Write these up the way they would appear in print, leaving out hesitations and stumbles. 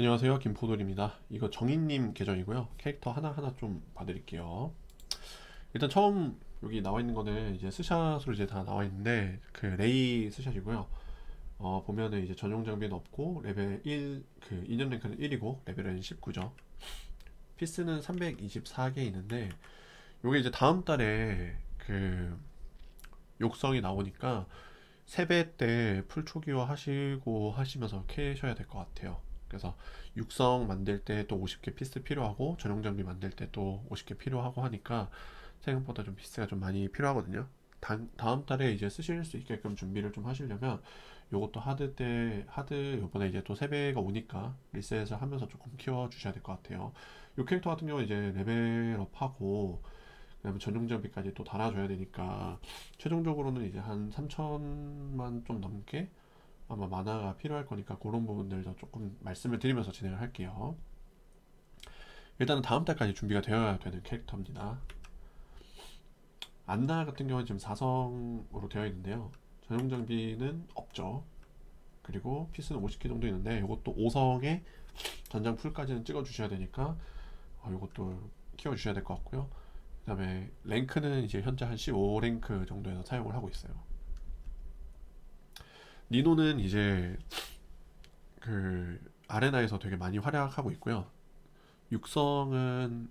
안녕하세요, 김포돌입니다. 이거 정인님 계정이고요. 캐릭터 하나하나 좀 봐드릴게요. 일단 처음 여기 나와 있는 거는 이제 스샷으로 이제 다 나와 있는데 그 레이 스샷이고요. 보면은 이제 전용 장비는 없고 레벨 1, 그 인연 랭크는 1이고 레벨은 19죠. 피스는 324개 있는데 요게 이제 다음 달에 그 욕성이 나오니까 세배 때 풀초기화 하시고 하시면서 캐셔야 될 것 같아요. 그래서 육성 만들 때 또 50개 피스 필요하고 전용 장비 만들 때 또 50개 필요하고 하니까 생각보다 좀 피스가 좀 많이 필요하거든요. 다음 달에 이제 쓰실 수 있게끔 준비를 좀 하시려면 요것도 하드 요번에 이제 또 세배가 오니까 리셋을 하면서 조금 키워 주셔야 될 것 같아요. 요 캐릭터 같은 경우는 이제 레벨업하고 그다음에 전용 장비까지 또 달아줘야 되니까 최종적으로는 이제 한 3천만 좀 넘게 아마 만화가 필요할 거니까 그런 부분들도 조금 말씀을 드리면서 진행을 할게요. 일단은 다음 달까지 준비가 되어야 되는 캐릭터입니다. 안나 같은 경우는 지금 4성으로 되어 있는데요. 전용 장비는 없죠. 그리고 피스는 50개 정도 있는데 이것도 5성에 전장 풀까지는 찍어 주셔야 되니까 이것도 키워 주셔야 될 것 같고요. 그 다음에 랭크는 이제 현재 한 15랭크 정도에서 사용을 하고 있어요. 니노는 이제 그 아레나에서 되게 많이 활약하고 있고요. 육성은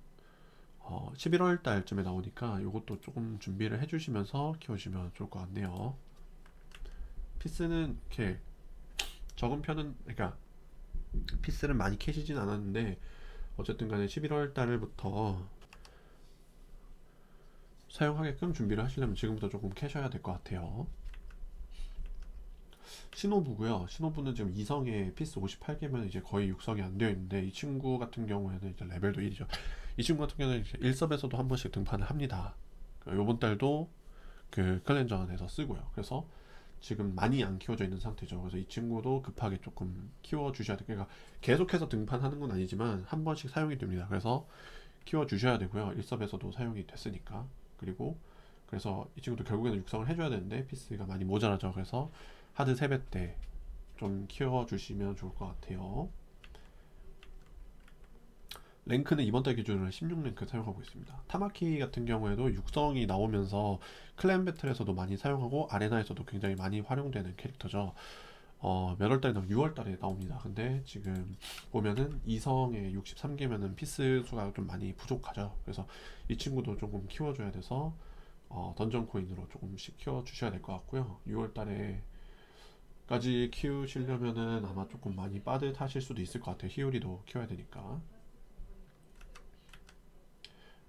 11월 달쯤에 나오니까 이것도 조금 준비를 해주시면서 키워주시면 좋을 것 같네요. 피스는 이렇게 적은 편은, 그러니까 피스를 많이 캐시진 않았는데 어쨌든 간에 11월 달부터 사용하게끔 준비를 하시려면 지금부터 조금 캐셔야 될 것 같아요. 신호부고요. 신호부는 지금 2성에 피스 58개면 이제 거의 육성이 안 되어 있는데 이 친구 같은 경우에는 이제 레벨도 1이죠. 이 친구 같은 경우는 이제 1섭에서도 한 번씩 등판을 합니다. 요번 달도 그 클렌저에서 쓰고요. 그래서 지금 많이 안 키워져 있는 상태죠. 그래서 이 친구도 급하게 조금 키워 주셔야 돼요. 그러니까 계속해서 등판하는 건 아니지만 한 번씩 사용이 됩니다. 그래서 키워 주셔야 되고요. 1섭에서도 사용이 됐으니까. 그리고 그래서 이 친구도 결국에는 육성을 해줘야 되는데 피스가 많이 모자라죠. 그래서 하드 3배 때 좀 키워주시면 좋을 것 같아요. 랭크는 이번 달 기준으로 16랭크 사용하고 있습니다. 타마키 같은 경우에도 육성이 나오면서 클랜 배틀에서도 많이 사용하고 아레나에서도 굉장히 많이 활용되는 캐릭터죠. 몇 월 달에 나오면 6월 달에 나옵니다. 근데 지금 보면은 이성에 63개면은 피스 수가 좀 많이 부족하죠. 그래서 이 친구도 조금 키워줘야 돼서 던전 코인으로 조금씩 키워주셔야 될 것 같고요. 6월 달에까지 키우시려면은 아마 조금 많이 빠듯하실 수도 있을 것 같아요. 히오리도 키워야 되니까.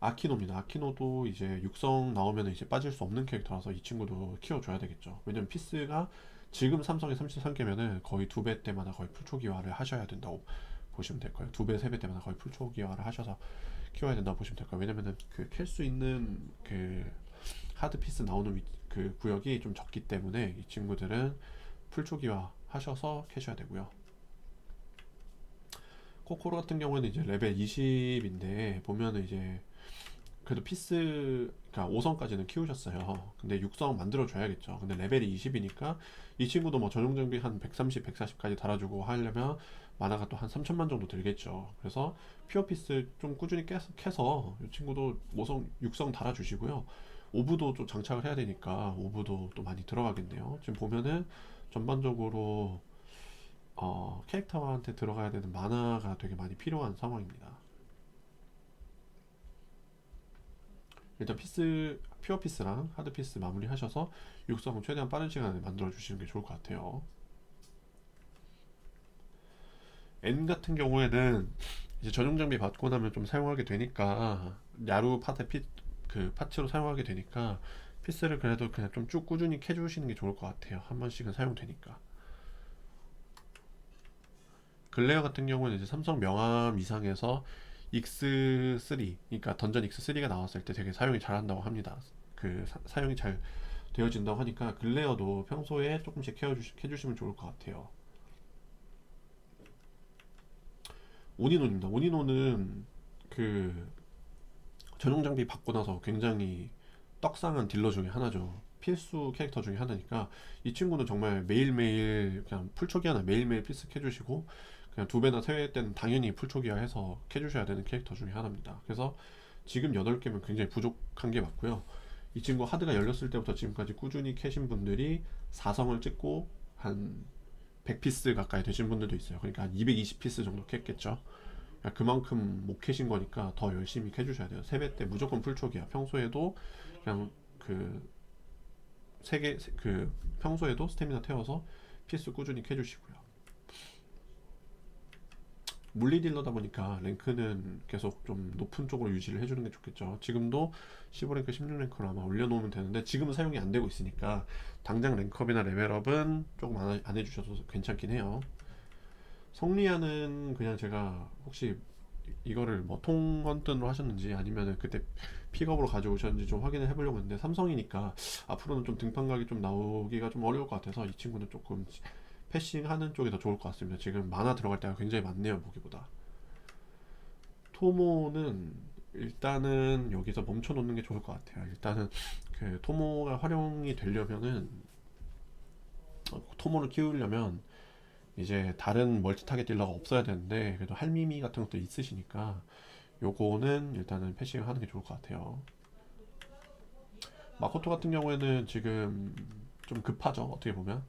아키노입니다. 아키노도 이제 육성 나오면 이제 빠질 수 없는 캐릭터라서 이 친구도 키워줘야 되겠죠. 왜냐면 피스가 지금 삼성에 33개면은 거의 2배 때마다 거의 풀초기화를 하셔야 된다고 보시면 될 거예요. 2배, 3배 때마다 거의 풀초기화를 하셔서 키워야 된다고 보시면 될 거예요. 왜냐면은 그 캘 수 있는 그 하드 피스 나오는 그 구역이 좀 적기 때문에 이 친구들은 풀초기화 하셔서 캐셔야 되고요. 코코로 같은 경우는 이제 레벨 20인데 보면은 이제 그래도 피스 그러니까 5성까지는 키우셨어요. 근데 6성 만들어 줘야겠죠. 근데 레벨이 20이니까 이 친구도 뭐 전용 장비 한 130, 140까지 달아주고 하려면 만화가 또 한 3천만 정도 들겠죠. 그래서 피어 피스 좀 꾸준히 캐서 이 친구도 5성, 6성 달아주시고요. 오브도 좀 장착을 해야 되니까 오브도 또 많이 들어가겠네요. 지금 보면은 전반적으로 캐릭터한테 들어가야 되는 만화가 되게 많이 필요한 상황입니다. 일단 퓨어 피스랑 하드 피스 마무리 하셔서 육성은 최대한 빠른 시간에 만들어 주시는 게 좋을 것 같아요. N 같은 경우에는 이제 전용 장비 받고 나면 좀 사용하게 되니까 야루 그 파츠로 사용하게 되니까 피스를 그래도 그냥 좀 쭉 꾸준히 캐주시는 게 좋을 것 같아요. 한 번씩은 사용되니까. 글레어 같은 경우는 이제 삼성 명암 이상에서 X3, 그러니까 던전 X3가 나왔을 때 되게 사용이 잘한다고 합니다. 그 사용이 잘 되어진다고 하니까 글레어도 평소에 조금씩 해주시면 좋을 것 같아요. 오니노입니다. 오니노는 그 전용 장비 받고 나서 굉장히 떡상한 딜러 중에 하나죠. 필수 캐릭터 중에 하나니까 이 친구는 정말 매일매일 그냥 풀초기 하나 매일매일 필수 해주시고 그냥 2배나 3배 때는 당연히 풀초기화해서 캐주셔야 되는 캐릭터 중에 하나입니다. 그래서 지금 8개면 굉장히 부족한 게 맞고요. 이 친구 하드가 열렸을 때부터 지금까지 꾸준히 캐신 분들이 4성을 찍고 한 100피스 가까이 되신 분들도 있어요. 그러니까 한 220피스 정도 캤겠죠. 그러니까 그만큼 못 캐신 거니까 더 열심히 캐주셔야 돼요. 3배 때 무조건 풀초기화. 평소에도 그냥 그 3개 그 평소에도 스태미나 태워서 피스 꾸준히 캐주시고요. 물리 딜러다 보니까 랭크는 계속 좀 높은 쪽으로 유지를 해주는 게 좋겠죠. 지금도 15랭크, 16랭크로 아마 올려놓으면 되는데 지금은 사용이 안 되고 있으니까 당장 랭크업이나 레벨업은 조금 안 해주셔도 괜찮긴 해요. 성리아는 그냥 제가 혹시 이거를 뭐 통건뜬으로 하셨는지 아니면은 그때 픽업으로 가져오셨는지 좀 확인을 해보려고 했는데 삼성이니까 앞으로는 좀 등판각이 좀 나오기가 좀 어려울 것 같아서 이 친구는 조금 패싱하는 쪽이 더 좋을 것 같습니다. 지금 만화 들어갈 때가 굉장히 많네요, 보기보다. 토모는 일단은 여기서 멈춰 놓는 게 좋을 것 같아요. 일단은 그 토모가 활용이 되려면은 토모를 키우려면 이제 다른 멀티 타겟 딜러가 없어야 되는데 그래도 할미미 같은 것도 있으시니까 요거는 일단은 패싱 하는 게 좋을 것 같아요. 마코토 같은 경우에는 지금 좀 급하죠, 어떻게 보면.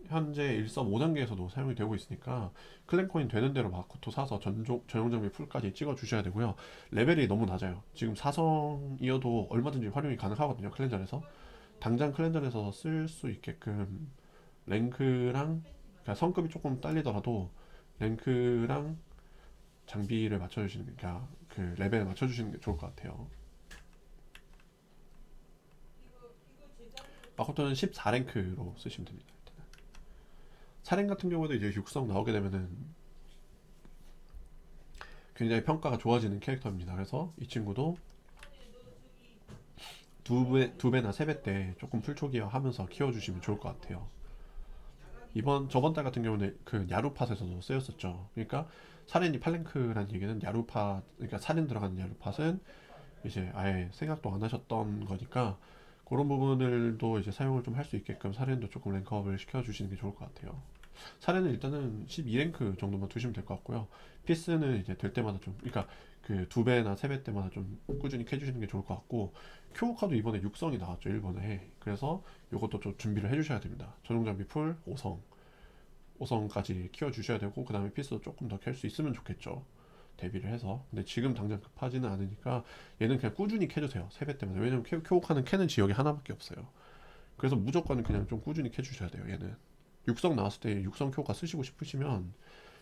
현재 1.5단계에서도 사용이 되고 있으니까 클랜코인 되는 대로 마코토 사서 전용 장비 풀까지 찍어 주셔야 되고요. 레벨이 너무 낮아요. 지금 4성이어도 얼마든지 활용이 가능하거든요, 클렌저에서. 당장 클렌저에서 쓸 수 있게끔 랭크랑, 그러니까 성급이 조금 딸리더라도 랭크랑 장비를 맞춰주시는 게, 그러니까 그 레벨을 맞춰주시는 게 좋을 것 같아요. 마코토는 14랭크로 쓰시면 됩니다. 사랭 같은 경우도 이제 육성 나오게 되면은 굉장히 평가가 좋아지는 캐릭터입니다. 그래서 이 친구도 두 배나 세 배 때 조금 풀초기화 하면서 키워주시면 좋을 것 같아요. 저번 달 같은 경우는 그 야루팟에서도 쓰였었죠. 그러니까 사렌이 팔랭크라는 얘기는 야루팟, 그러니까 사렌 들어가는 야루팟은 이제 아예 생각도 안 하셨던 거니까 그런 부분들도 이제 사용을 좀 할 수 있게끔 사렌도 조금 랭크업을 시켜주시는 게 좋을 것 같아요. 사례는 일단은 12랭크 정도만 두시면 될 것 같고요. 피스는 이제 될 때마다 좀, 그러니까 그 2배나 3배 때마다 좀 꾸준히 캐주시는 게 좋을 것 같고, 큐오카도 이번에 육성이 나왔죠, 일본에. 그래서 이것도 좀 준비를 해주셔야 됩니다. 전용 장비 풀 5성까지 키워주셔야 되고, 그 다음에 피스도 조금 더 캘 수 있으면 좋겠죠. 대비를 해서. 근데 지금 당장 급하지는 않으니까 얘는 그냥 꾸준히 캐주세요. 3배 때마다. 왜냐면 큐오카는 캐는 지역이 하나밖에 없어요. 그래서 무조건 그냥 좀 꾸준히 캐주셔야 돼요, 얘는. 육성 나왔을 때 육성 효과 쓰시고 싶으시면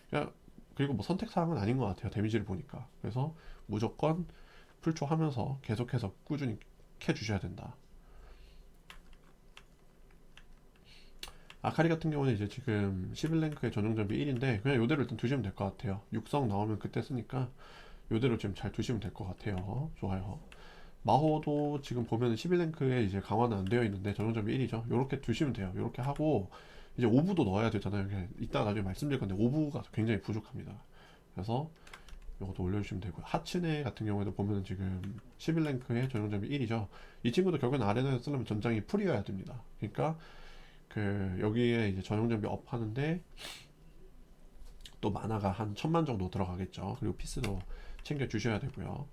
그냥, 그리고 뭐 선택사항은 아닌 것 같아요, 데미지를 보니까. 그래서 무조건 풀초 하면서 계속해서 꾸준히 캐 주셔야 된다. 아카리 같은 경우는 이제 지금 11랭크의 전용 장비 1인데 그냥 요대로 일단 두시면 될 것 같아요. 육성 나오면 그때 쓰니까 요대로 지금 잘 두시면 될 것 같아요. 좋아요. 마호도 지금 보면 11랭크에 이제 강화는 안 되어 있는데 전용 장비 1이죠. 요렇게 두시면 돼요. 요렇게 하고 이제 오브도 넣어야 되잖아요. 이따가 나중에 말씀드릴 건데 오브가 굉장히 부족합니다. 그래서 이것도 올려주시면 되고요. 하츠네 같은 경우에도 보면은 지금 11랭크의 전용 장비 1이죠. 이 친구도 결국엔 아레나에서 쓰려면 전장이 풀이어야 됩니다. 그러니까 그 여기에 이제 전용 장비 업 하는데 또 만화가 한 1000만 정도 들어가겠죠. 그리고 피스도 챙겨 주셔야 되고요.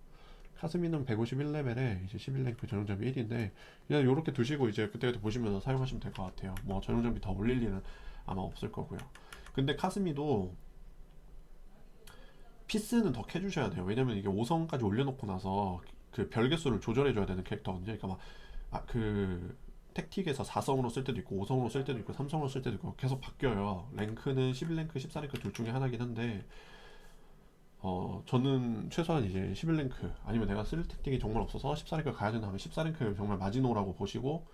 카스미는 151레벨에 이제 11랭크 전용 장비 1인데 그냥 요렇게 두시고 이제 그때그때 보시면서 사용하시면 될 것 같아요. 뭐 전용 장비 더 올릴 일은 아마 없을 거고요. 근데 카스미도 피스는 더 캐주셔야 돼요. 왜냐면 이게 5성까지 올려놓고 나서 그 별개수를 조절해줘야 되는 캐릭터거든요. 그러니까 막 그 택틱에서 4성으로 쓸 때도 있고 5성으로 쓸 때도 있고 3성으로 쓸 때도 있고 계속 바뀌어요. 랭크는 11랭크, 14랭크 둘 중에 하나긴 한데 저는 최소한 이제 11랭크 아니면 내가 쓸 택틱이 정말 없어서 14랭크 가야 된다 하면 14랭크 정말 마지노라고 보시고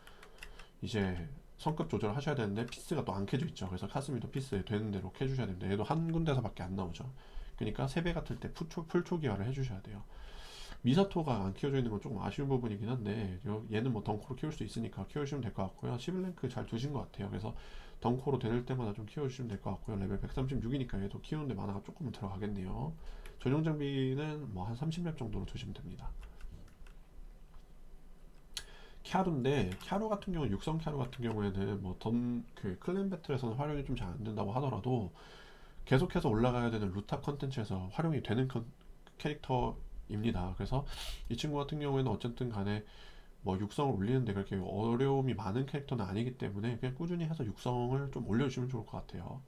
이제 성급 조절을 하셔야 되는데 피스가 또 안 캐져 있죠. 그래서 카스미도 피스 되는 대로 캐주셔야 됩니다. 얘도 한 군데서밖에 안 나오죠. 그러니까 3배 같을 때 풀초 기화를 해주셔야 돼요. 미사토가 안 키워져 있는 건 조금 아쉬운 부분이긴 한데 얘는 뭐 덩코로 키울 수 있으니까 키우시면 될 것 같고요. 11랭크 잘 두신 것 같아요. 그래서 덩코로 될 때마다 좀 키워주시면 될 것 같고요. 레벨 136이니까 얘도 키우는데 만화가 조금은 들어가겠네요. 전용 장비는 뭐 한 30렙 정도로 두시면 됩니다. 캬루인데 캬루 같은 경우 육성 캬루 같은 경우에는 뭐 그 클랜 배틀에서는 활용이 좀 잘 안 된다고 하더라도 계속해서 올라가야 되는 루탑 컨텐츠에서 활용이 되는 캐릭터입니다. 그래서 이 친구 같은 경우에는 어쨌든 간에 뭐 육성을 올리는데 그렇게 어려움이 많은 캐릭터는 아니기 때문에 그냥 꾸준히 해서 육성을 좀 올려주시면 좋을 것 같아요.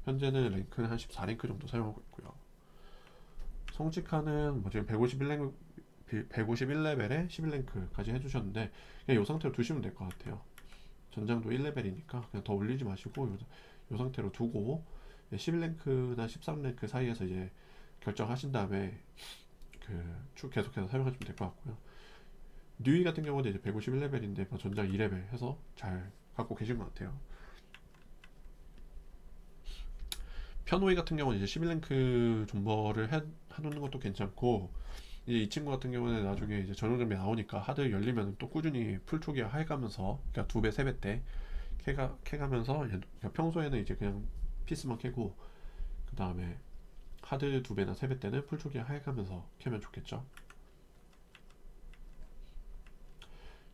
현재는 랭크는 한 14랭크 정도 사용하고 있고요. 성직하는 뭐 지금 151레벨에 11랭크까지 해주셨는데 그냥 이 상태로 두시면 될 것 같아요. 전장도 1레벨이니까 그냥 더 올리지 마시고 요 상태로 두고 11랭크나 13랭크 사이에서 이제 결정하신 다음에 쭉 계속해서 사용하시면 될 것 같고요. 뉴이 같은 경우는 이제 151레벨인데 뭐 전장 2레벨 해서 잘 갖고 계신 것 같아요. 편호이 같은 경우는 이제 11랭크 존버를 해놓는 것도 괜찮고, 이제 이 친구 같은 경우는 나중에 이제 전용 장비 나오니까 하드 열리면 또 꾸준히 풀초기화 해가면서, 그러니까 2배, 3배 때 캐가면서 그러니까 평소에는 이제 그냥 피스만 캐고 그 다음에 하드 2배나 3배 때는 풀초기화 해가면서 캐면 좋겠죠.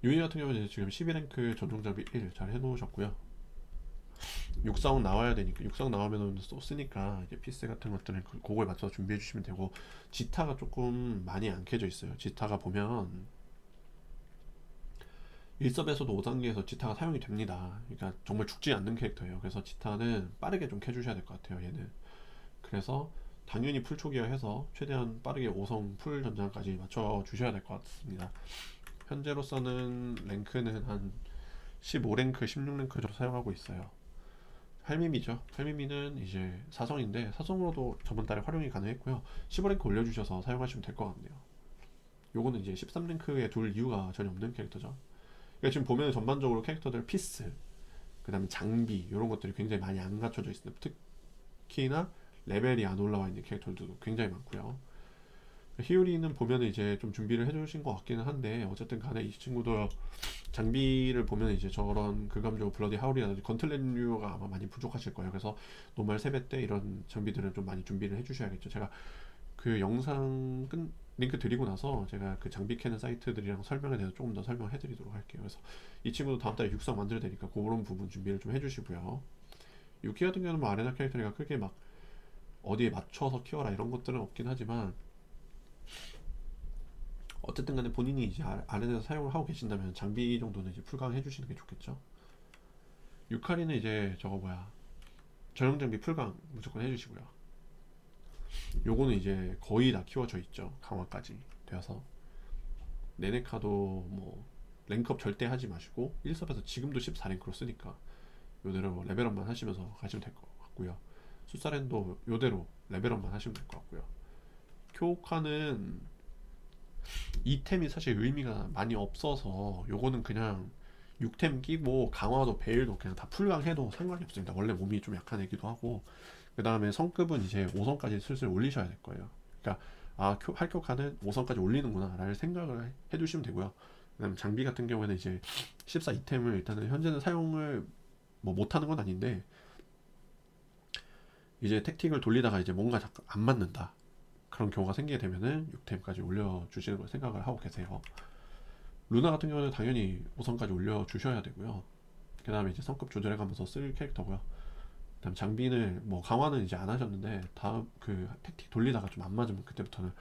유이 같은 경우는 지금 12랭크 전용 장비 1 잘 해놓으셨고요. 육성 나와야 되니까 육성 나오면 또 쓰니까 이제 피스 같은 것들은 그거에 맞춰서 준비해 주시면 되고, 지타가 조금 많이 안 켜져 있어요. 지타가 보면 1섭에서도 5단계에서 지타가 사용이 됩니다. 그러니까 정말 죽지 않는 캐릭터예요. 그래서 지타는 빠르게 좀 켜주셔야 될 것 같아요, 얘는. 그래서 당연히 풀 초기화 해서 최대한 빠르게 5성 풀 전장까지 맞춰 주셔야 될 것 같습니다. 현재로서는 랭크는 한 15랭크, 16랭크 정도 사용하고 있어요. 할미미죠. 할미미는 이제 사성인데 사성으로도 저번 달에 활용이 가능했고요. 15랭크 올려주셔서 사용하시면 될 것 같네요. 요거는 이제 13랭크에 둘 이유가 전혀 없는 캐릭터죠. 그러니까 지금 보면 전반적으로 캐릭터들 피스, 그 다음에 장비 이런 것들이 굉장히 많이 안 갖춰져 있습니다. 특히나 레벨이 안 올라와 있는 캐릭터들도 굉장히 많고요. 히우리는 보면 이제 좀 준비를 해주신 것 같기는 한데, 어쨌든 간에 이 친구도 장비를 보면 이제 저런 극감조 블러디 하울이라든지 건틀렛류가 아마 많이 부족하실 거예요. 그래서 노말 3배 때 이런 장비들은 좀 많이 준비를 해주셔야겠죠. 제가 그 영상 링크 드리고 나서 제가 그 장비 캐는 사이트들이랑 설명에 대해서 조금 더 설명해 드리도록 할게요. 그래서 이 친구도 다음 달에 육성 만들어야 되니까 그런 부분 준비를 좀 해주시고요. 유키 같은 경우는 뭐 아레나 캐릭터가 크게 막 어디에 맞춰서 키워라 이런 것들은 없긴 하지만, 어쨌든 간에 본인이 이제 아레나에서 사용을 하고 계신다면 장비 정도는 이제 풀강 해주시는 게 좋겠죠. 유카리는 이제 저거 뭐야, 전용 장비 풀강 무조건 해주시고요. 요거는 이제 거의 다 키워져 있죠. 강화까지 되어서. 네네카도 뭐 랭크업 절대 하지 마시고 1섭에서 지금도 14랭크로 쓰니까 요대로 뭐 레벨업만 하시면서 가시면 될 것 같고요. 수사렌도 요대로 레벨업만 하시면 될 것 같고요. 쿄카는 이템이 사실 의미가 많이 없어서 요거는 그냥 6템 끼고 강화도 베일도 그냥 다 풀강 해도 상관이 없습니다. 원래 몸이 좀 약한 애기도 하고. 그 다음에 성급은 이제 5성까지 슬슬 올리셔야 될 거예요. 그러니까 할격하는 5성까지 올리는구나 라는 생각을 해두시면 되고요. 그 다음 장비 같은 경우에는 이제 14 이템을 일단은 현재는 사용을 뭐 못하는 건 아닌데, 이제 택틱을 돌리다가 이제 뭔가 자꾸 안 맞는다 그런 경우가 생기게 되면은 6템까지 올려주시는 걸 생각을 하고 계세요. 루나 같은 경우는 당연히 5성까지 올려주셔야 되고요. 그 다음에 이제 성급 조절해가면서 쓸 캐릭터고요. 그다음 장비는 뭐 강화는 이제 안 하셨는데 다음 그 택틱 돌리다가 좀 안 맞으면 그때부터는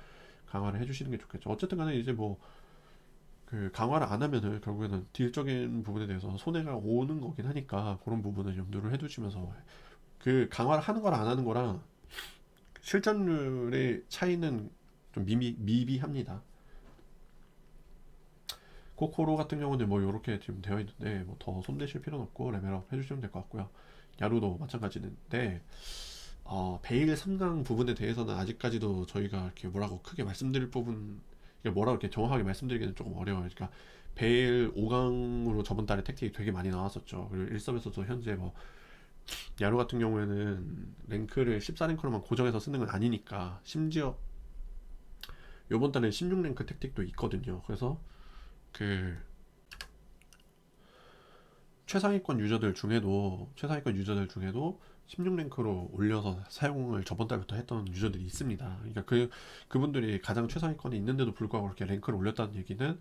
강화를 해주시는 게 좋겠죠. 어쨌든 간에 이제 뭐 그 강화를 안 하면은 결국에는 딜적인 부분에 대해서 손해가 오는 거긴 하니까 그런 부분을 염두를 해두시면서, 그 강화를 하는 거랑 안 하는 거랑 실전률의 차이는 좀 미비합니다. 코코로 같은 경우는 뭐 이렇게 지금 되어 있는데 뭐 더 손대실 필요는 없고 레벨업 해주시면 될 것 같고요. 야루도 마찬가지인데, 베일 3강 부분에 대해서는 아직까지도 저희가 이렇게 뭐라고 크게 말씀드릴 부분, 이게 뭐라고 이렇게 정확하게 말씀드리기는 조금 어려워요. 그러니까 베일 5강으로 저번 달에 택틱이 되게 많이 나왔었죠. 그리고 1섭에서도 현재 뭐 야루 같은 경우에는 랭크를 14랭크로만 고정해서 쓰는 건 아니니까, 심지어 요번 달에 16랭크 택틱도 있거든요. 그래서 그 최상위권 유저들 중에도 16랭크로 올려서 사용을 저번 달부터 했던 유저들이 있습니다. 그러니까 그분들이 가장 최상위권에 있는데도 불구하고 그렇게 랭크를 올렸다는 얘기는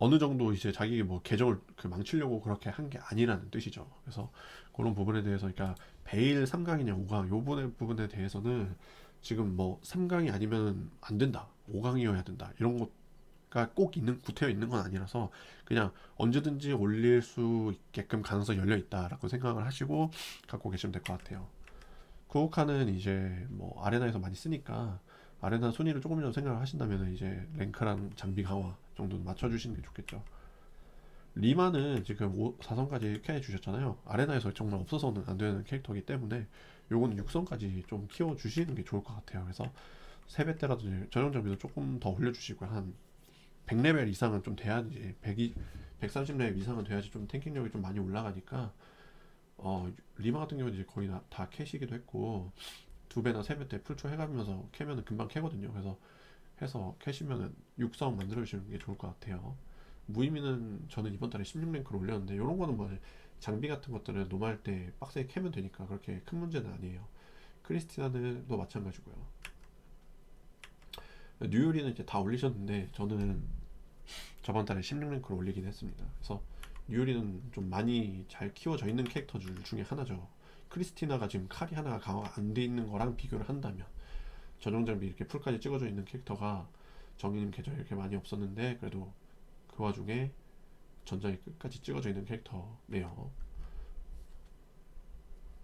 어느 정도 이제 자기 뭐 계정을 그 망치려고 그렇게 한 게 아니라는 뜻이죠. 그래서 그런 부분에 대해서 그러니까 베일 3강이냐 5강 요 부분에 대해서는 지금 뭐 3강이 아니면 안 된다. 5강이어야 된다. 이런 거가 꼭 있는 구태여 있는 건 아니라서 그냥 언제든지 올릴 수 있게끔 가능성이 열려 있다라고 생각을 하시고 갖고 계시면 될 것 같아요. 쿠오카는 이제 뭐 아레나에서 많이 쓰니까 아레나 순위를 조금이라도 생각을 하신다면 이제 랭크랑 장비 강화 정도는 맞춰주시는 게 좋겠죠. 리마는 지금 4성까지 캐 주셨잖아요. 아레나에서 정말 없어서는 안 되는 캐릭터이기 때문에 요거는 6성까지 좀 키워주시는 게 좋을 것 같아요. 그래서 3배때라든지 전용 장비도 조금 더 올려주시고요. 한 100레벨 이상은 좀 돼야지 100이 130레벨 이상은 돼야지 좀 탱킹력이 좀 많이 올라가니까 리마 같은 경우는 이제 거의 다 캐시기도 했고 2배나 3배 때 풀초 해가면서 캐면은 금방 캐거든요. 그래서 해서 캐시면은 육성 만들어 주시는 게 좋을 것 같아요. 무의미는 저는 이번 달에 16랭크를 올렸는데 이런 거는 뭐 장비 같은 것들은 노말 때 빡세게 캐면 되니까 그렇게 큰 문제는 아니에요. 크리스티나는 또 마찬가지고요. 뉴유리는 이제 다 올리셨는데 저는 저번 달에 16랭크를 올리긴 했습니다. 그래서 뉴유리는 좀 많이 잘 키워져 있는 캐릭터들 중에 하나죠. 크리스티나가 지금 칼이 하나가 강화가 안 돼 있는 거랑 비교를 한다면 전용 장비 이렇게 풀까지 찍어져 있는 캐릭터가 정의님 계정 이렇게 많이 없었는데 그래도 그 와중에 전장이 끝까지 찍어져 있는 캐릭터네요.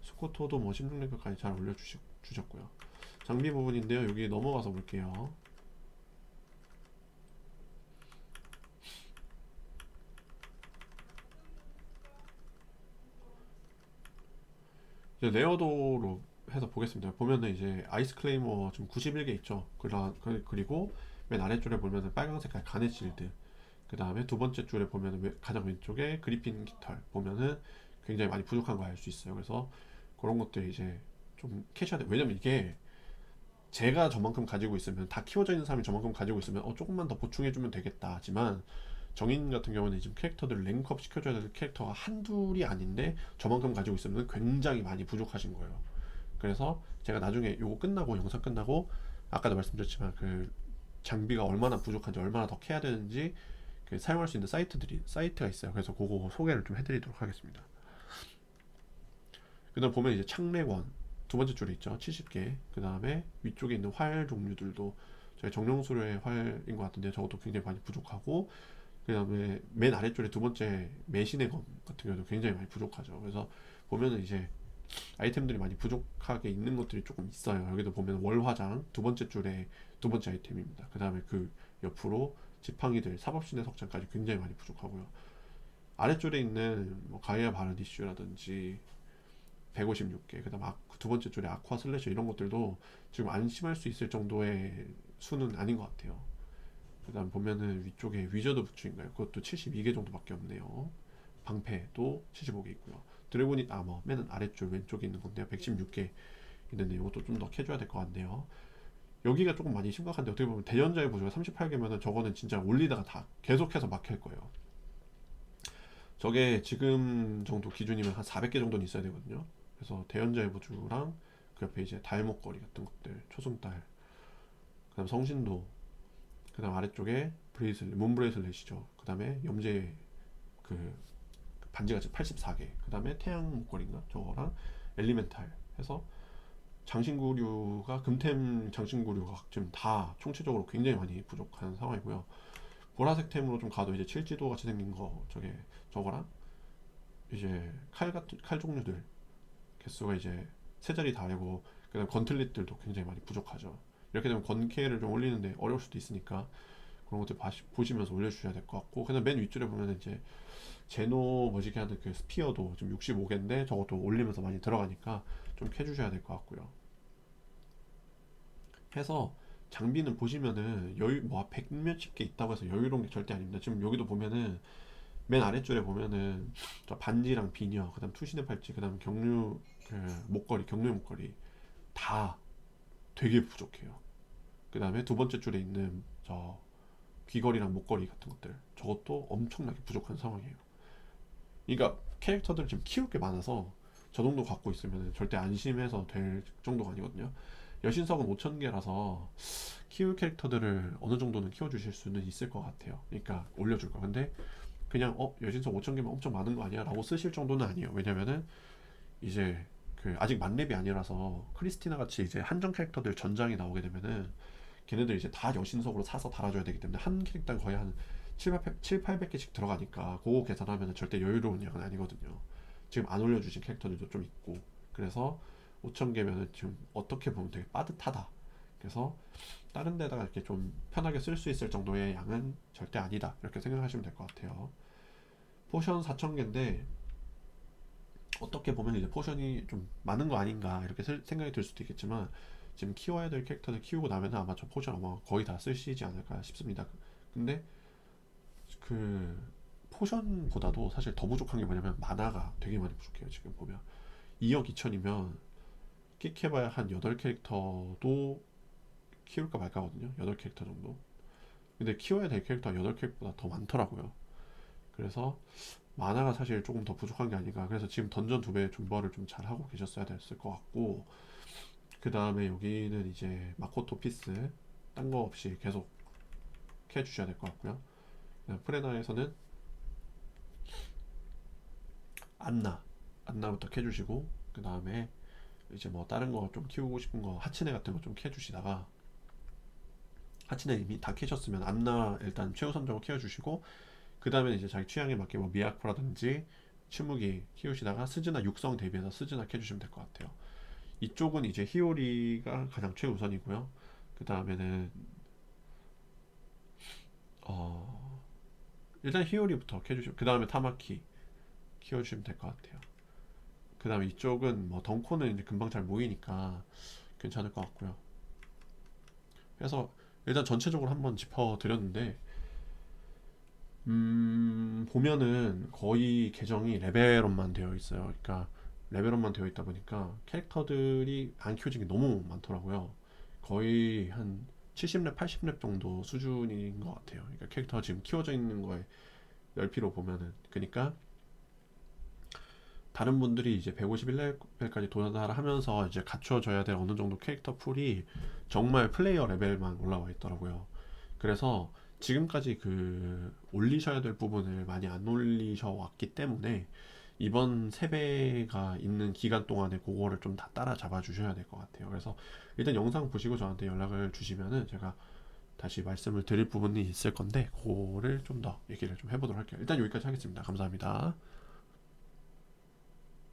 스코토도 뭐 16랭크까지 잘 올려주셨고요. 장비 부분인데요. 여기 넘어가서 볼게요. 이제 레어도로 해서 보겠습니다. 보면은 이제 아이스 클레이머 지금 91개 있죠. 그리고 맨 아래줄에 보면은 빨간 색깔 가넷 실드. 그 다음에 두 번째 줄에 보면은 가장 왼쪽에 그리핀 깃털 보면은 굉장히 많이 부족한 거 알 수 있어요. 그래서 그런 것들 이제 좀 캐셔야 돼요. 왜냐면 이게 제가 저만큼 가지고 있으면 다 키워져 있는 사람이 저만큼 가지고 있으면 조금만 더 보충해주면 되겠다 하지만 정인 같은 경우는 지금 캐릭터들 랭크업 시켜줘야 될 캐릭터가 한둘이 아닌데 저만큼 가지고 있으면 굉장히 많이 부족하신 거예요. 그래서 제가 나중에 요거 끝나고 영상 끝나고 아까도 말씀드렸지만 그 장비가 얼마나 부족한지 얼마나 더 캐야 되는지 그 사용할 수 있는 사이트가 있어요. 그래서 그거 소개를 좀 해드리도록 하겠습니다. 그 다음 보면 이제 창례원 두 번째 줄에 있죠. 70개. 그 다음에 위쪽에 있는 활 종류들도 저희 정령수료의 활인 것 같은데 저것도 굉장히 많이 부족하고 그 다음에 맨 아래줄에 두 번째 매신의 검 같은 경우도 굉장히 많이 부족하죠. 그래서 보면은 이제 아이템들이 많이 부족하게 있는 것들이 조금 있어요. 여기도 보면 월화장 두 번째 줄에 두 번째 아이템입니다. 그 다음에 그 옆으로 지팡이들 사법신의 석장까지 굉장히 많이 부족하고요. 아래줄에 있는 뭐 가이아 바르디슈라든지 156개, 그 다음 두 번째 줄에 아쿠아 슬래셔 이런 것들도 지금 안심할 수 있을 정도의 수는 아닌 것 같아요. 그 다음 보면은 위쪽에 위저드 부츠인가요? 그것도 72개 정도밖에 없네요. 방패도 75개 있고요. 드래곤이 아머 맨 아래쪽 왼쪽에 있는 건데요. 116개 있는데 이것도 좀 더 캐줘야 될 것 같네요. 여기가 조금 많이 심각한데 어떻게 보면 대연자의 보조가 38개면은 저거는 진짜 올리다가 다 계속해서 막힐 거예요. 저게 지금 정도 기준이면 한 400개 정도는 있어야 되거든요. 그래서 대연자의 보조랑 그 옆에 이제 달 목걸이 같은 것들, 초승달, 그다음 성신도, 그다음 아래쪽에 문 브레이슬렛이죠. 그다음에 염제 그 반지가 84개, 그다음에 태양 목걸이인가 저거랑 엘리멘탈 해서 장신구류가 금템 장신구류가 지금 다 총체적으로 굉장히 많이 부족한 상황이고요. 보라색 템으로 좀 가도 이제 칠지도 같이 생긴 거 저거랑 이제 칼 종류들 개수가 이제 세 자리 다르고 그다음 건틀릿들도 굉장히 많이 부족하죠. 이렇게 되면 건캐를 좀 올리는데 어려울 수도 있으니까 그런 것들 보시면서 올려주셔야 될 것 같고 그다음 맨 윗줄에 보면 이제 제노 머지게 하는 그 스피어도 좀 65개인데 저것도 올리면서 많이 들어가니까 좀 캐주셔야 될 것 같고요. 해서 장비는 보시면은 여유 뭐 100 몇십 개 있다고 해서 여유로운 게 절대 아닙니다. 지금 여기도 보면은 맨 아래줄에 보면은 저 반지랑 비녀, 그다음 투신의 팔찌, 그다음 경류 그 목걸이, 경류 목걸이 다 되게 부족해요. 그다음에 두 번째 줄에 있는 저 귀걸이랑 목걸이 같은 것들 저것도 엄청나게 부족한 상황이에요. 그러니까 캐릭터들 지금 키울 게 많아서 저 정도 갖고 있으면 절대 안심해서 될 정도가 아니거든요. 여신석은 5,000개라서 키울 캐릭터들을 어느 정도는 키워주실 수는 있을 것 같아요. 그러니까 올려줄 거. 근데 그냥 여신석 5,000개면 엄청 많은 거 아니야? 라고 쓰실 정도는 아니에요. 왜냐면은 이제 그 아직 만렙이 아니라서 크리스티나 같이 이제 한정 캐릭터들 전장이 나오게 되면은 걔네들 이제 다 여신석으로 사서 달아줘야 되기 때문에 한 캐릭당 거의 한 800개씩 들어가니까 그거 계산하면 절대 여유로운 양은 아니거든요. 지금 안 올려주신 캐릭터들도 좀 있고 그래서 5,000개면은 지금 어떻게 보면 되게 빠듯하다. 그래서 다른 데다가 이렇게 좀 편하게 쓸 수 있을 정도의 양은 절대 아니다. 이렇게 생각하시면 될 것 같아요. 포션 4,000개인데 어떻게 보면 이제 포션이 좀 많은 거 아닌가 이렇게 생각이 들 수도 있겠지만 지금 키워야 될 캐릭터를 키우고 나면 아마 저 포션 아마 거의 다 쓰시지 않을까 싶습니다. 근데 그 포션보다도 사실 더 부족한 게 뭐냐면 마나가 되게 많이 부족해요. 지금 보면 2억 2천이면 끽해봐야 한 8캐릭터도 키울까 말까 하거든요. 8캐릭터 정도. 근데 키워야 될 캐릭터가 8캐릭터보다 더 많더라고요. 그래서 만화가 사실 조금 더 부족한 게 아닌가. 그래서 지금 던전 2배 존버를 좀 잘 하고 계셨어야 됐을 것 같고, 그 다음에 여기는 이제 마코토 피스 딴 거 없이 계속 캐주셔야 될 것 같고요. 그다음 프레나에서는 안나 안나부터 캐주시고, 그 다음에 이제 뭐 다른 거 좀 키우고 싶은 거 하치네 같은 거 좀 캐주시다가, 하치네 이미 다 캐셨으면 안나 일단 최우선적으로 키워주시고, 그 다음에 이제 자기 취향에 맞게 뭐 미야코라든지 추무기 키우시다가 스즈나 육성 대비해서 스즈나 캐주시면 될 것 같아요. 이쪽은 이제 히오리가 가장 최우선이고요. 그 다음에는 어 일단 히오리부터 캐주시고, 그 다음에 타마키 키워주시면 될 것 같아요. 그 다음에 이쪽은 뭐 덩코는 이제 금방 잘 모이니까 괜찮을 것 같고요. 그래서 일단 전체적으로 한번 짚어드렸는데, 보면은 거의 계정이 레벨업만 되어 있어요. 그러니까 레벨업만 되어 있다 보니까 캐릭터들이 안 키워진 게 너무 많더라고요. 거의 한 70렙, 80렙 정도 수준인 것 같아요. 그러니까 캐릭터 지금 키워져 있는 거에 열피로 보면은. 그러니까 다른 분들이 이제 151레벨까지 도전하라 하면서 이제 갖춰져야 될 어느 정도 캐릭터 풀이 정말 플레이어 레벨만 올라와 있더라고요. 그래서 지금까지 그 올리셔야 될 부분을 많이 안 올리셔 왔기 때문에 이번 세배가 있는 기간 동안에 그거를 좀 다 따라잡아 주셔야 될 것 같아요. 그래서 일단 영상 보시고 저한테 연락을 주시면은 제가 다시 말씀을 드릴 부분이 있을 건데 그거를 좀 더 얘기를 좀 해보도록 할게요. 일단 여기까지 하겠습니다. 감사합니다.